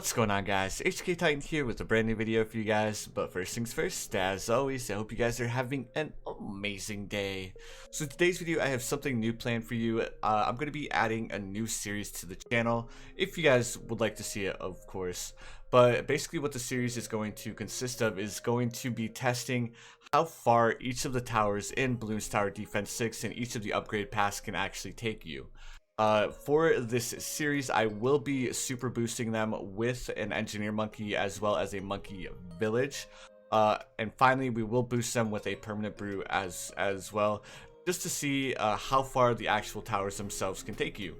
What's going on, guys? HK Titan here with a brand new video for you guys. But first things first, as always, I hope you guys are having an amazing day. So in today's video, I have something new planned for you. I'm going to be adding a new series to the channel, if you guys would like to see it, of course. But basically what the series is going to consist of is going to be testing how far each of the towers in Bloons Tower Defense 6 and each of the upgrade paths can actually take you. For this series, I will be super boosting them with an engineer monkey as well as a monkey village. And finally, we will boost them with a permanent brew as well, just to see how far the actual towers themselves can take you.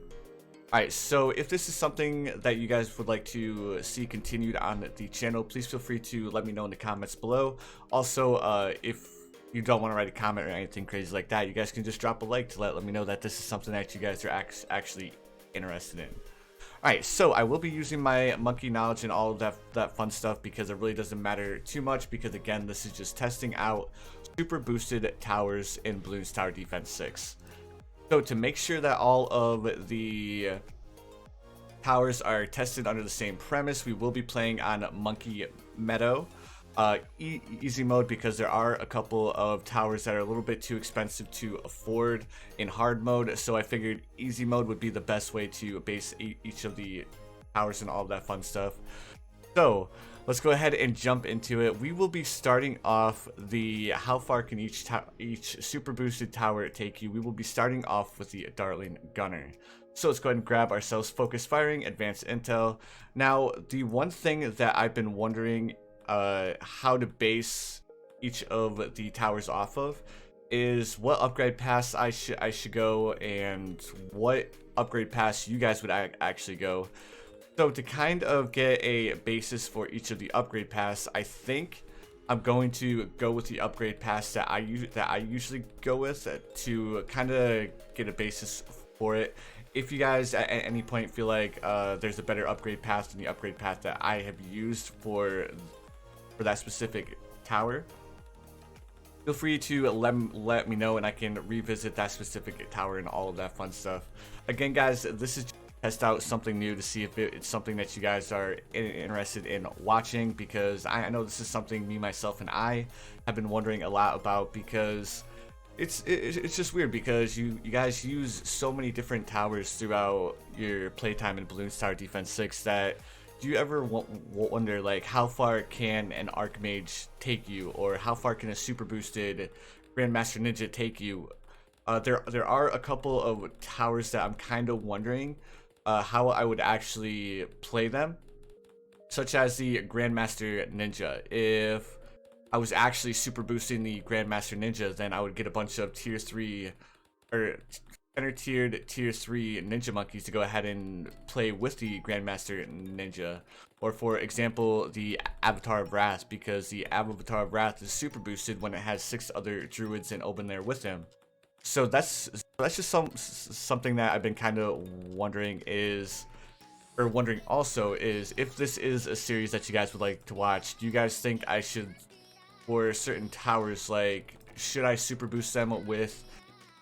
Alright, so if this is something that you guys would like to see continued on the channel, please feel free to let me know in the comments below. Also, if you don't want to write a comment or anything crazy like that, you guys can just drop a like to let me know that this is something that you guys are actually interested in. Alright, so I will be using my monkey knowledge and all of that fun stuff because it really doesn't matter too much, because again, this is just testing out super boosted towers in Bloons Tower Defense 6. So to make sure that all of the towers are tested under the same premise, we will be playing on Monkey Meadow. Easy mode, because there are a couple of towers that are a little bit too expensive to afford in hard mode, so I figured easy mode would be the best way to base each of the towers and all of that fun stuff. So let's go ahead and jump into it. We will be starting off the how far can each super boosted tower take you. We will be starting off with the Dartling gunner. So let's go ahead and grab ourselves focus firing, advanced intel. Now the one thing that I've been wondering how to base each of the towers off of is what upgrade pass I should go, and what upgrade pass you guys would actually go. So to kind of get a basis for each of the upgrade pass, I think I'm going to go with the upgrade pass that I usually go with to kind of get a basis for it. If you guys at any point feel like there's a better upgrade path than the upgrade path that I have used for that specific tower, feel free to let me know, and I can revisit that specific tower and all of that fun stuff. Again, guys, this is test out something new to see if it's something that you guys are interested in watching, because I know this is something me, myself, and I have been wondering a lot about, because it's just weird because you guys use so many different towers throughout your playtime in Bloons Tower Defense 6 that do you ever wonder, like, how far can an Archmage take you, or how far can a super boosted Grandmaster Ninja take you? There are a couple of towers that I'm kind of wondering how I would actually play them, such as the Grandmaster Ninja. If I was actually super boosting the Grandmaster Ninja, then I would get a bunch of tier 3 or center tiered tier 3 ninja monkeys to go ahead and play with the Grandmaster Ninja. Or for example, the Avatar of Wrath, because the Avatar of Wrath is super boosted when it has 6 other druids and open there with him. So that's just something that I've been kind of wondering also is if this is a series that you guys would like to watch. Do you guys think I should, for certain towers, like, should I super boost them with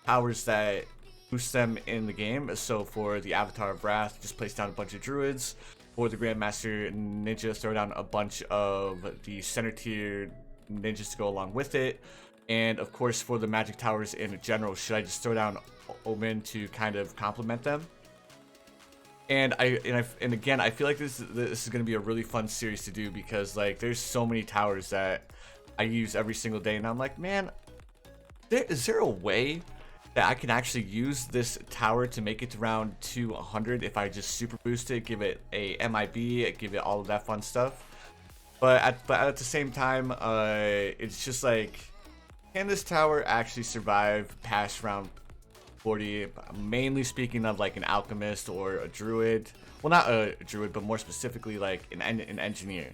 towers that boost them in the game? So for the Avatar of Wrath, just place down a bunch of druids. For the Grandmaster Ninja, throw down a bunch of the center tier ninjas to go along with it. And of course, for the magic towers in general, should I just throw down Omen to kind of complement them? And again, I feel like this is going to be a really fun series to do, because like there's so many towers that I use every single day, and I'm like, man, is there a way that I can actually use this tower to make it to round 200 if I just super boost it, give it a MIB, give it all of that fun stuff? But at the same time, it's just like, can this tower actually survive past round 40? Mainly speaking of like an alchemist or a druid. Well, not a druid, but more specifically like an engineer.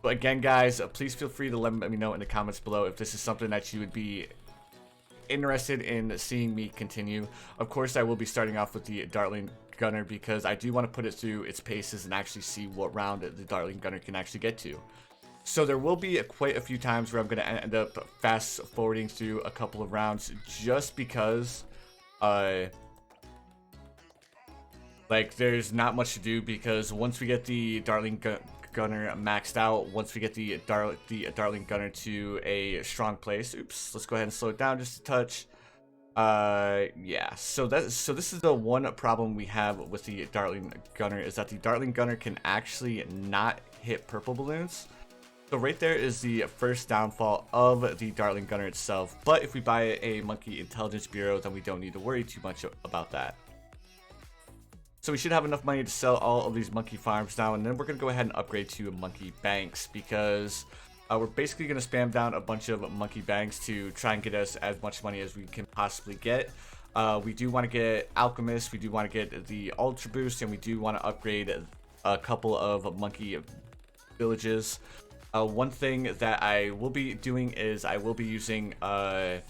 But again, guys, please feel free to let me know in the comments below if this is something that you would be interested in seeing me continue. Of course, I will be starting off with the Dartling gunner, because I do want to put it through its paces and actually see what round the Dartling gunner can actually get to. So there will be quite a few times where I'm going to end up fast forwarding through a couple of rounds, just because Like, there's not much to do because once we get the Dartling Gunner maxed out, once we get the Dartling Gunner to a strong place, oops, let's go ahead and slow it down just a touch. Yeah, so this is the one problem we have with the Dartling Gunner, is that the Dartling Gunner can actually not hit purple balloons. So right there is the first downfall of the Dartling Gunner itself. But if we buy a Monkey Intelligence Bureau, then we don't need to worry too much about that. So we should have enough money to sell all of these monkey farms now, and then we're going to go ahead and upgrade to monkey banks, because we're basically going to spam down a bunch of monkey banks to try and get us as much money as we can possibly get. We do want to get Alchemist, we do want to get the Ultra Boost, and we do want to upgrade a couple of monkey villages. One thing that I will be doing is I will be using a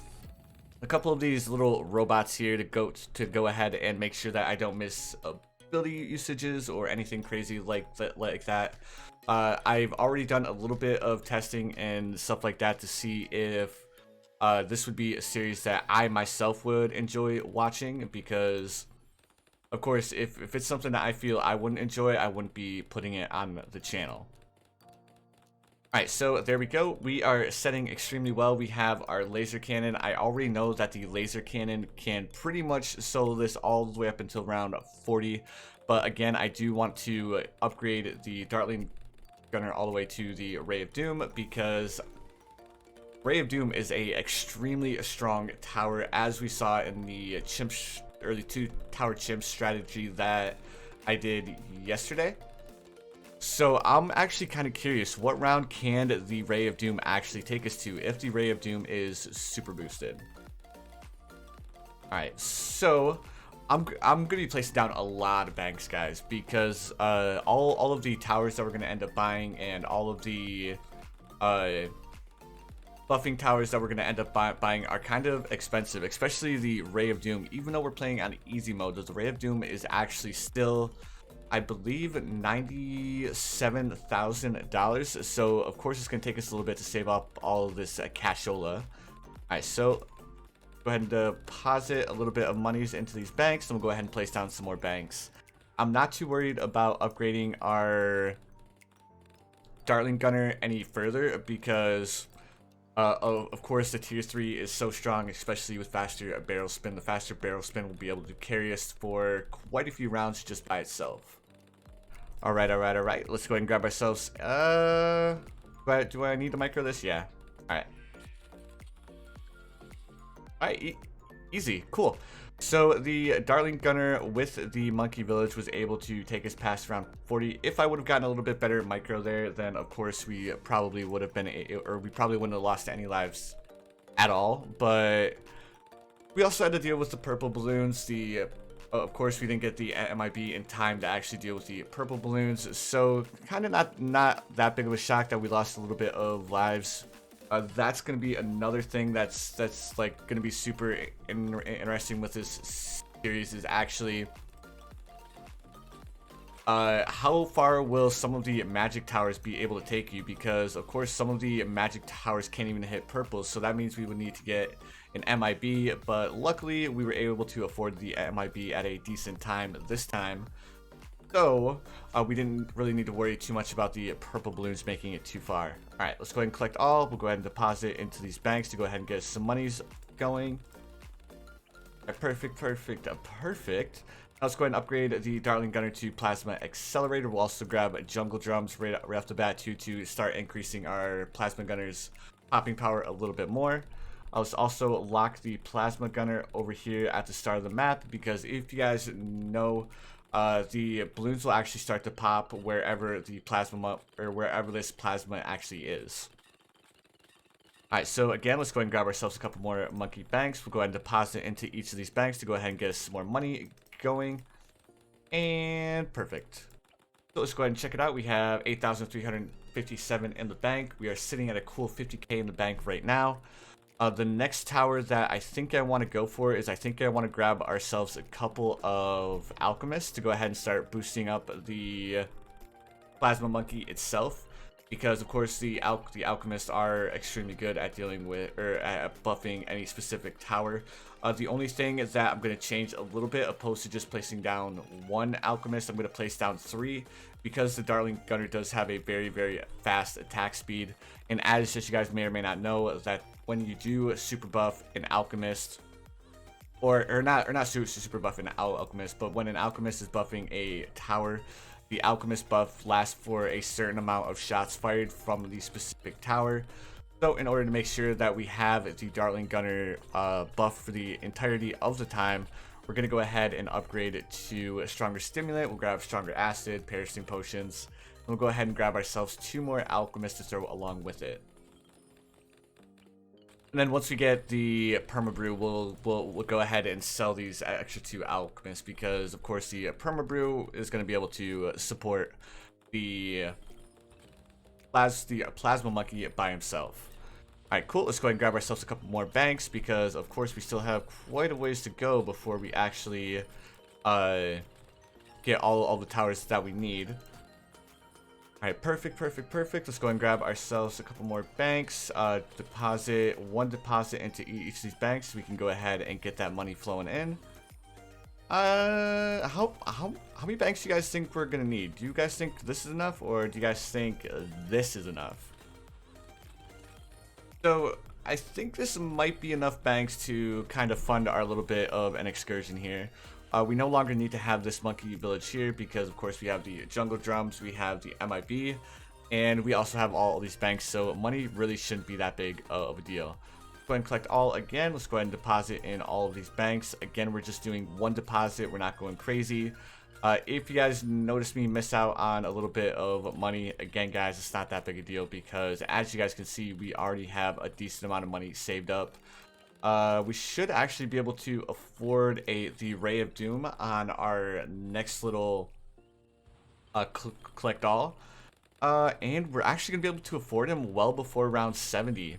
couple of these little robots here to go ahead and make sure that I don't miss ability usages or anything crazy like that. I've already done a little bit of testing and stuff like that to see if this would be a series that I myself would enjoy watching, because of course if it's something that I feel I wouldn't enjoy, I wouldn't be putting it on the channel. Alright, so there we go. We are setting extremely well. We have our laser cannon. I already know that the laser cannon can pretty much solo this all the way up until round 40. But again, I do want to upgrade the Dartling Gunner all the way to the Ray of Doom, because Ray of Doom is a extremely strong tower, as we saw in the chimp or the 2 tower chimp strategy that I did yesterday. So I'm actually kind of curious, what round can the Ray of Doom actually take us to if the Ray of Doom is super boosted? Alright, so I'm going to be placing down a lot of banks, guys, because all of the towers that we're going to end up buying and all of the buffing towers that we're going to end up buying are kind of expensive, especially the Ray of Doom. Even though we're playing on easy mode, the Ray of Doom is actually still, I believe, $97,000. So of course it's going to take us a little bit to save up all of this cashola. Alright, so go ahead and deposit a little bit of monies into these banks, and we'll go ahead and place down some more banks. I'm not too worried about upgrading our Dartling Gunner any further, because of course the tier 3 is so strong, especially with faster barrel spin. The faster barrel spin will be able to carry us for quite a few rounds just by itself. Alright, let's go ahead and grab ourselves, do I need to micro this? Yeah. Alright, easy, cool. So the Dartling Gunner with the Monkey Village was able to take us past round 40. If I would have gotten a little bit better micro there, then of course we probably would have been, or we probably wouldn't have lost any lives at all. But we also had to deal with the purple balloons. Of course, we didn't get the MIB in time to actually deal with the purple balloons, so kind of not that big of a shock that we lost a little bit of lives. That's going to be another thing that's like going to be super interesting with this series, is actually how far will some of the magic towers be able to take you, because of course some of the magic towers can't even hit purple, so that means we would need to get an MIB, but luckily we were able to afford the MIB at a decent time this time. So we didn't really need to worry too much about the purple balloons making it too far. Alright, let's go ahead and collect all. We'll go ahead and deposit into these banks to go ahead and get some monies going. Right, perfect. Let's go ahead and upgrade the Dartling Gunner to Plasma Accelerator. We'll also grab Jungle Drums right off the bat to start increasing our Plasma Gunner's popping power a little bit more. Let's also lock the Plasma Gunner over here at the start of the map, because if you guys know, the balloons will actually start to pop wherever the plasma, or wherever this plasma actually is. Alright, so again, let's go ahead and grab ourselves a couple more monkey banks. We'll go ahead and deposit into each of these banks to go ahead and get us some more money going. And perfect. So let's go ahead and check it out. We have 8,357 in the bank. We are sitting at a cool 50k in the bank right now. The next tower that I think I want to go for is, I think I want to grab ourselves a couple of alchemists to go ahead and start boosting up the plasma monkey itself. because of course the alchemists are extremely good at dealing with or at buffing any specific tower. The only thing is that I'm going to change a little bit. Opposed to just placing down one alchemist, I'm going to place down 3, because the Dartling gunner does have a very fast attack speed. And as just you guys may or may not know, that when you do super buff an alchemist, or not super buff an alchemist, but when an alchemist is buffing a tower, the alchemist buff lasts for a certain amount of shots fired from the specific tower. So in order to make sure that we have the Dartling gunner buff for the entirety of the time, we're going to go ahead and upgrade it to a stronger stimulant. We'll grab stronger acid, parasting potions, and we'll go ahead and grab ourselves 2 more alchemists to throw along with it. And then once we get the perma brew, we'll go ahead and sell these extra 2 alchemists, because of course the perma brew is going to be able to support the plasma monkey by himself. Alright, cool. Let's go ahead and grab ourselves a couple more banks, because of course we still have quite a ways to go before we actually get all the towers that we need. Alright, perfect. Let's go ahead and grab ourselves a couple more banks. Deposit 1 deposit into each of these banks so we can go ahead and get that money flowing in. How many banks do you guys think we're gonna need? Do you guys think this is enough, or do you guys think this is enough? So I think this might be enough banks to kind of fund our little bit of an excursion here. We no longer need to have this monkey village here, because of course we have the jungle drums, we have the MIB, and we also have all these banks, so money really shouldn't be that big of a deal. Let's go ahead and collect all again. Let's go ahead and deposit in all of these banks. Again, we're just doing 1 deposit, we're not going crazy. If you guys notice me miss out on a little bit of money, again guys, it's not that big a deal, because as you guys can see, we already have a decent amount of money saved up. We should actually be able to afford the Ray of Doom on our next little collect all, and we're actually gonna be able to afford him well before round 70.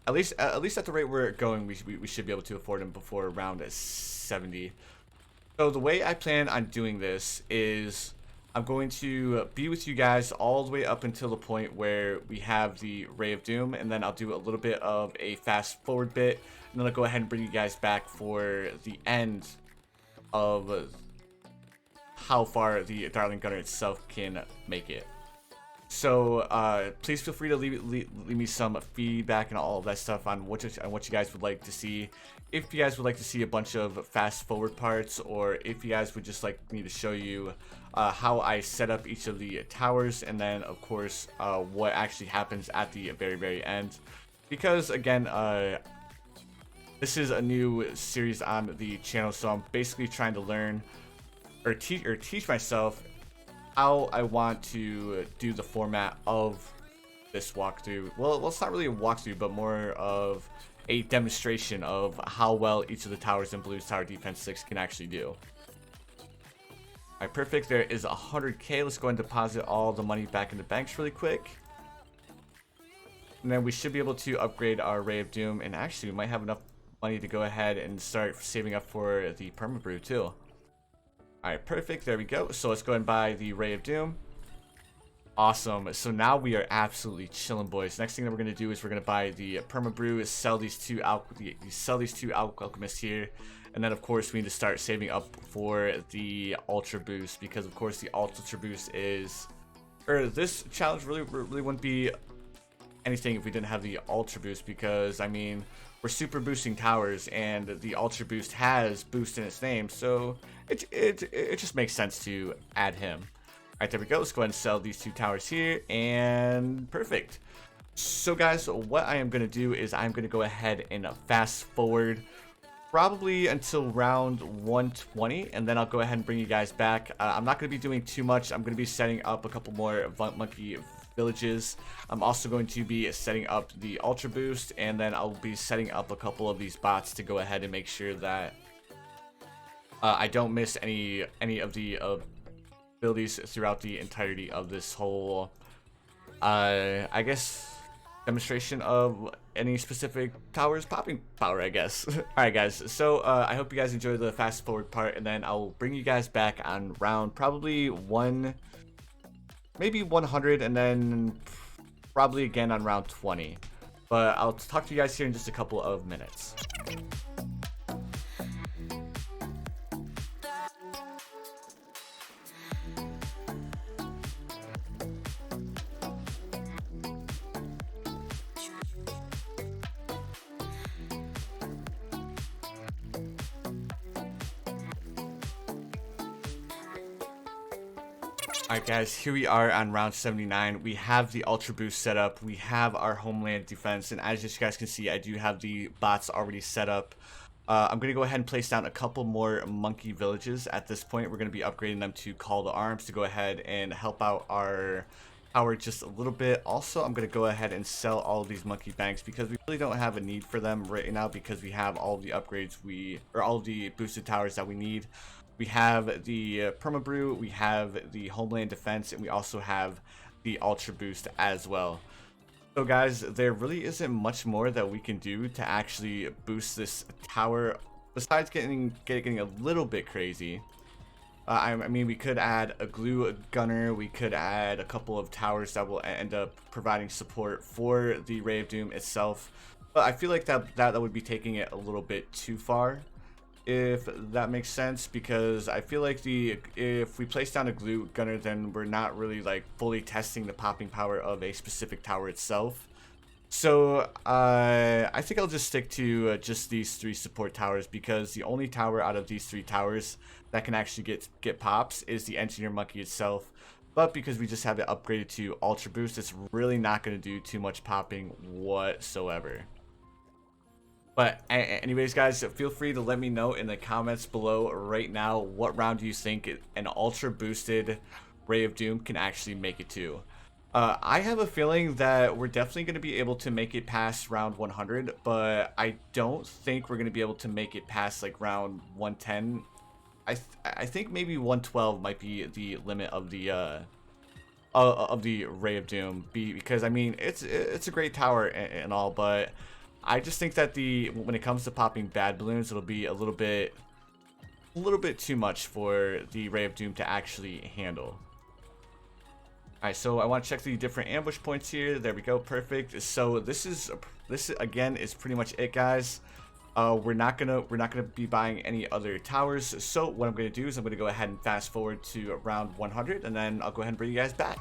At least at the rate we're going, we should be able to afford him before round 70. So the way I plan on doing this is I'm going to be with you guys all the way up until the point where we have the Ray of Doom, and then I'll do a little bit of a fast forward bit, and then I'll go ahead and bring you guys back for the end of how far the Dartling gunner itself can make it. So please feel free to leave me some feedback and all of that stuff on what you guys would like to see. If you guys would like to see a bunch of fast forward parts, or if you guys would just like me to show you how I set up each of the towers, and then of course what actually happens at the very end. Because again, this is a new series on the channel, so I'm basically trying to learn or teach myself how I want to do the format of this walkthrough. Well, it's not really a walkthrough, but more of a demonstration of how well each of the towers in Bloons Tower Defense 6 can actually do. Alright, perfect. There is 100k. Let's go and deposit all the money back in the banks really quick. And then we should be able to upgrade our Ray of Doom, and actually we might have enough money to go ahead and start saving up for the perma brew too. Alright, perfect. There we go. So let's go ahead and buy the Ray of Doom. Awesome. So now we are absolutely chilling, boys. Next thing that we're going to do is we're going to buy the perma brew, sell these two alchemists here, and then of course we need to start saving up for the ultra boost, because of course the ultra boost is, or this challenge really wouldn't be anything if we didn't have the ultra boost, because I mean we're super boosting towers and the ultra boost has boost in its name, so it just makes sense to add him. Alright, there we go. Let's go ahead and sell these 2 towers here, and perfect. So guys, what I am going to do is I'm going to go ahead and fast forward probably until round 120, and then I'll go ahead and bring you guys back. I'm not going to be doing too much. I'm going to be setting up a couple more monkey villages. I'm also going to be setting up the ultra boost, and then I'll be setting up a couple of these bots to go ahead and make sure that I don't miss any of the abilities throughout the entirety of this whole I guess demonstration of any specific towers popping power, I guess. Alright guys, so I hope you guys enjoyed the fast forward part, and then I'll bring you guys back on round probably maybe 100, and then probably again on round 20. But I'll talk to you guys here in just a couple of minutes. Alright guys, here we are on round 79. We have the Ultra Boost set up, we have our homeland defense, and as you guys can see, I do have the bots already set up. I'm going to go ahead and place down a couple more monkey villages. At this point, we're going to be upgrading them to call to arms to go ahead and help out our power just a little bit. Also, I'm going to go ahead and sell all of these monkey banks because we really don't have a need for them right now because we have all of the upgrades or all of the boosted towers that we need. We have the perma brew, we have the homeland defense, and we also have the ultra boost as well. So guys, there really isn't much more that we can do to actually boost this tower besides getting a little bit crazy. I mean, we could add a glue gunner, we could add a couple of towers that will end up providing support for the Ray of Doom itself, but I feel like that would be taking it a little bit too far, if that makes sense, because I feel like if we place down a glue gunner, then we're not really like fully testing the popping power of a specific tower itself. So I think I'll just stick to just these 3 support towers, because the only tower out of these 3 towers that can actually get pops is the engineer monkey itself. But because we just have it upgraded to ultra boost, it's really not going to do too much popping whatsoever. But anyways guys, feel free to let me know in the comments below right now what round do you think an ultra boosted Ray of Doom can actually make it to. I have a feeling that we're definitely going to be able to make it past round 100, but I don't think we're going to be able to make it past like round 110. I think maybe 112 might be the limit of the Ray of Doom, because I mean it's a great tower and all, but I just think that when it comes to popping bad balloons, it'll be a little bit too much for the Ray of Doom to actually handle. Alright, so I want to check the different ambush points here. There we go, perfect. So this again is pretty much it, guys. We're not gonna be buying any other towers. So what I'm gonna do is I'm gonna go ahead and fast forward to around 100, and then I'll go ahead and bring you guys back.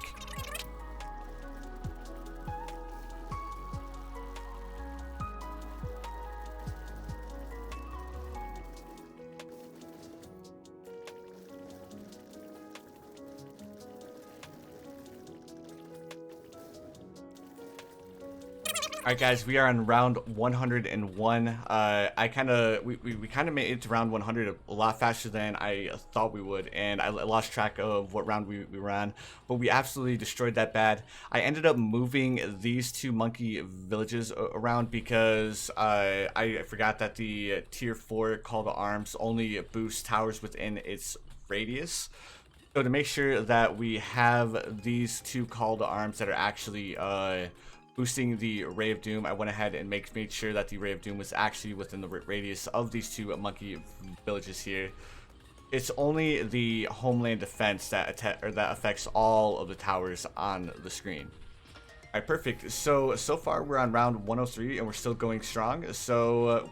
Alright guys, we are on round 101. We kind of made it to round 100 a lot faster than I thought we would, and I lost track of what round we were on, but we absolutely destroyed that bad. I ended up moving these 2 monkey villages around because I forgot that the tier 4 call to arms only boosts towers within its radius. So to make sure that we have these 2 call to arms that are actually boosting the Ray of Doom, I went ahead and made sure that the Ray of Doom was actually within the radius of these 2 monkey villages here. It's only the homeland defense that affects all of the towers on the screen. Alright, perfect. So far we're on round 103 and we're still going strong. So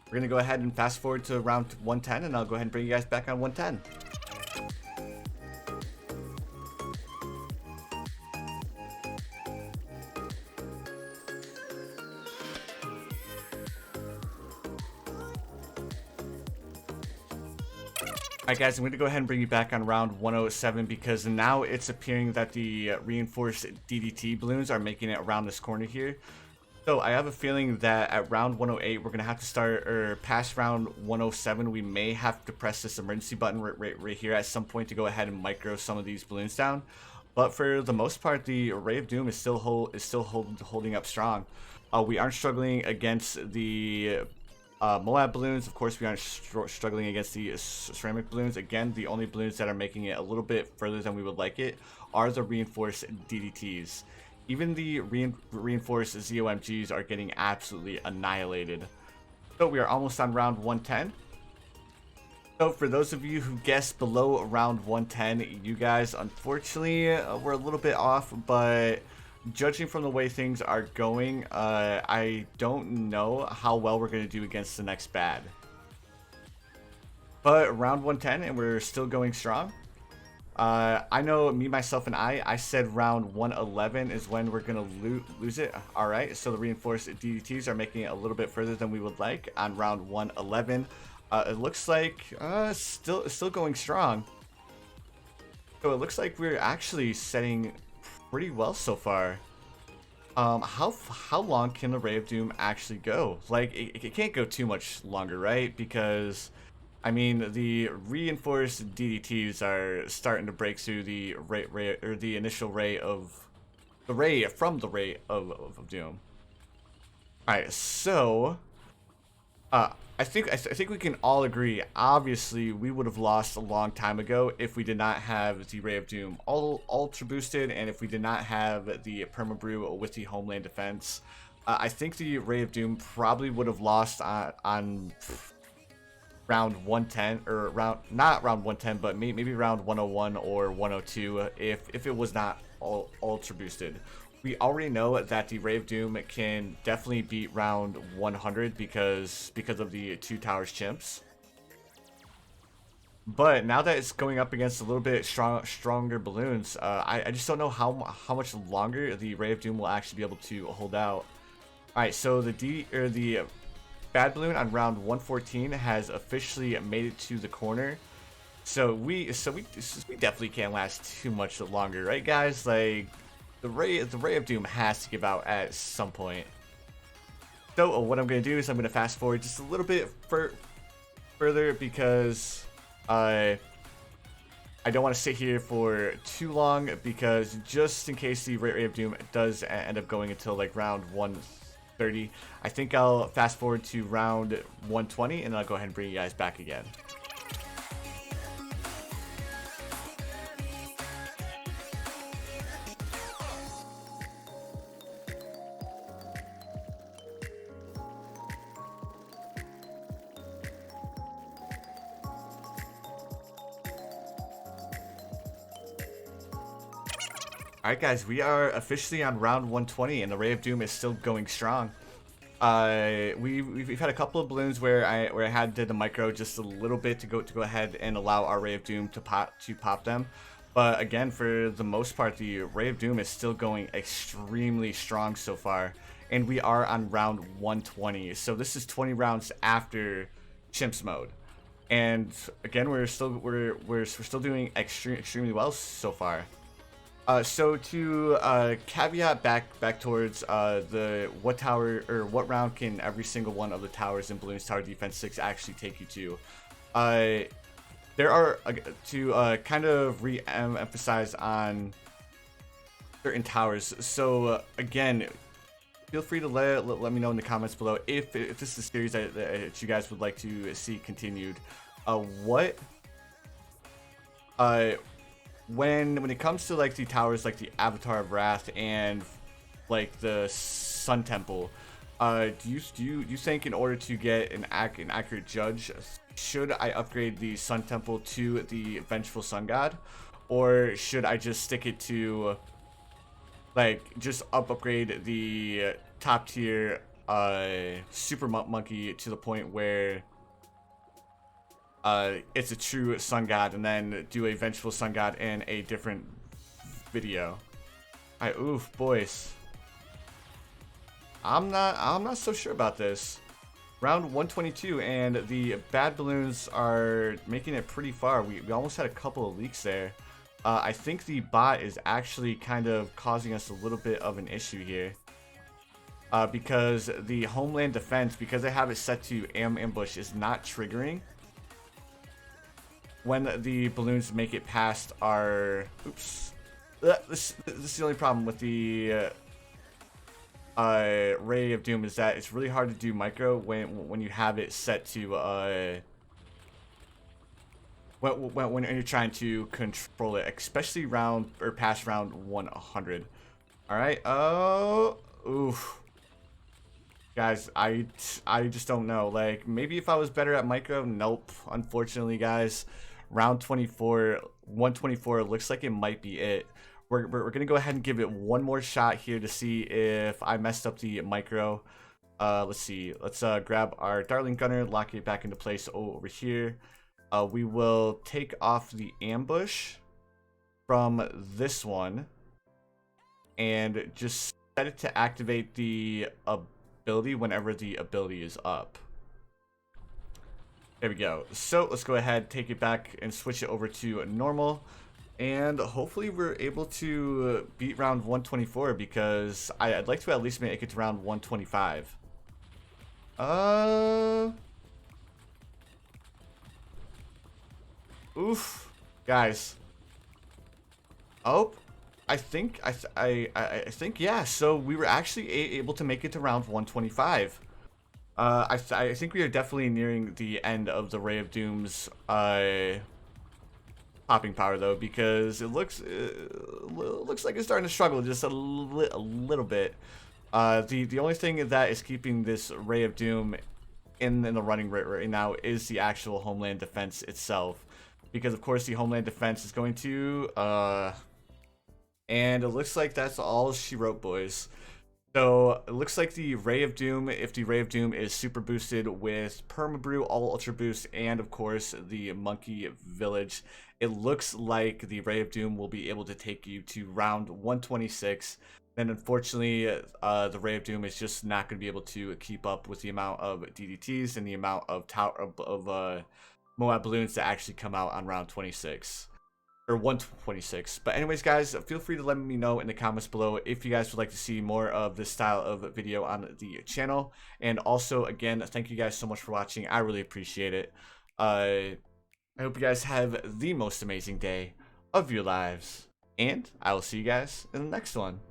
we're gonna go ahead and fast forward to round 110, and I'll go ahead and bring you guys back on 110. Alright guys, I'm going to go ahead and bring you back on round 107, because now it's appearing that the reinforced DDT balloons are making it around this corner here. So I have a feeling that at round 108 we're going to have to start, or past round 107 we may have to press this emergency button right here at some point to go ahead and micro some of these balloons down. But for the most part, the Ray of Doom is still holding up strong. We aren't struggling against the Moab balloons. Of course, we aren't struggling against the ceramic balloons. Again, the only balloons that are making it a little bit further than we would like it are the reinforced DDTs. Even the reinforced ZOMGs are getting absolutely annihilated. So we are almost on round 110. So for those of you who guessed below round 110, you guys unfortunately were a little bit off, but judging from the way things are going, I don't know how well we're going to do against the next bad. But round 110 and we're still going strong. I know me, myself, and I said round 111 is when we're going to lose it. Alright, so the reinforced DDTs are making it a little bit further than we would like on round 111. It looks like still going strong. So it looks like we're actually setting pretty well so far. How long can the Ray of Doom actually go? Like, it can't go too much longer, right? Because I mean, the reinforced DDTs are starting to break through the ray or the initial ray of the ray from the ray of Doom. All right, so I think we can all agree. Obviously, we would have lost a long time ago if we did not have the Ray of Doom ultra boosted, and if we did not have the perma brew with the homeland defense. I think the Ray of Doom probably would have lost on round 110, or not round 110, but maybe round 101 or 102 if it was not ultra boosted. We already know that the Ray of Doom can definitely beat round 100 because of the 2 towers chimps. But now that it's going up against a little bit stronger balloons, I just don't know how much longer the Ray of Doom will actually be able to hold out. All right, so the bad balloon on round 114 has officially made it to the corner. So we definitely can't last too much longer, right, guys? Like, the Ray of Doom has to give out at some point. So what I'm going to do is I'm going to fast forward just a little bit further because I don't want to sit here for too long, because just in case the Ray of Doom does end up going until like round 130, I think I'll fast forward to round 120 and I'll go ahead and bring you guys back again. Alright guys, we are officially on round 120 and the Ray of Doom is still going strong. We've had a couple of balloons where I had did the micro just a little bit to go ahead and allow our Ray of Doom to pop them. But again, for the most part, the Ray of Doom is still going extremely strong so far, and we are on round 120. So this is 20 rounds after Chimps mode, and again we're still doing extremely well so far. So to caveat back towards the what tower or what round can every single one of the towers in Bloons Tower Defense 6 actually take you to? There are to kind of re-emphasize on certain towers. So again, feel free to let me know in the comments below if this is a series that you guys would like to see continued. When it comes to like the towers like the Avatar of Wrath and like the Sun Temple, do you think in order to get an accurate judge, should I upgrade the Sun Temple to the Vengeful Sun God, or should I just stick it to like just upgrade the top tier Super Monkey to the point where it's a true Sun God, and then do a Vengeful Sun God in a different video? Oof, boys. I'm not so sure about this. Round 122, and the bad balloons are making it pretty far. We almost had a couple of leaks there. I think the bot is actually kind of causing us a little bit of an issue here. Because the homeland defense, because I have it set to ambush, is not triggering when the balloons make it past our... Oops. This is the only problem with the Ray of Doom, is that it's really hard to do micro when you have it set to when you're trying to control it, especially round or past round 100. All right. Oh, oof. Guys, I just don't know. Like, maybe if I was better at micro. Nope. Unfortunately, guys, round 24, 124 looks like it might be it. we're gonna go ahead and give it one more shot here to see if I messed up the micro. Let's see. Let's grab our Dartling gunner, lock it back into place over here. We will take off the ambush from this one and just set it to activate the ability whenever the ability is up. There we go. So let's go ahead, take it back and switch it over to normal. And hopefully we're able to beat round 124 because I'd like to at least make it to round 125. Oof. Guys. Oh. I think yeah. So we were actually able to make it to round 125. I think we are definitely nearing the end of the Ray of Doom's popping power though, because it looks like it's starting to struggle just a little bit. The only thing that is keeping this Ray of Doom in the running right now is the actual homeland defense itself, because of course the homeland defense is going to and it looks like that's all she wrote, boys. So it looks like the Ray of Doom, if the Ray of Doom is super boosted with perma brew, all ultra boost, and of course the monkey village, it looks like the Ray of Doom will be able to take you to round 126. Then unfortunately, the Ray of Doom is just not going to be able to keep up with the amount of DDTs and the amount of Moab balloons that actually come out on round 26. Or 126. But anyways, guys, feel free to let me know in the comments below if you guys would like to see more of this style of video on the channel. And also, again, thank you guys so much for watching. I really appreciate it. I hope you guys have the most amazing day of your lives. And I will see you guys in the next one.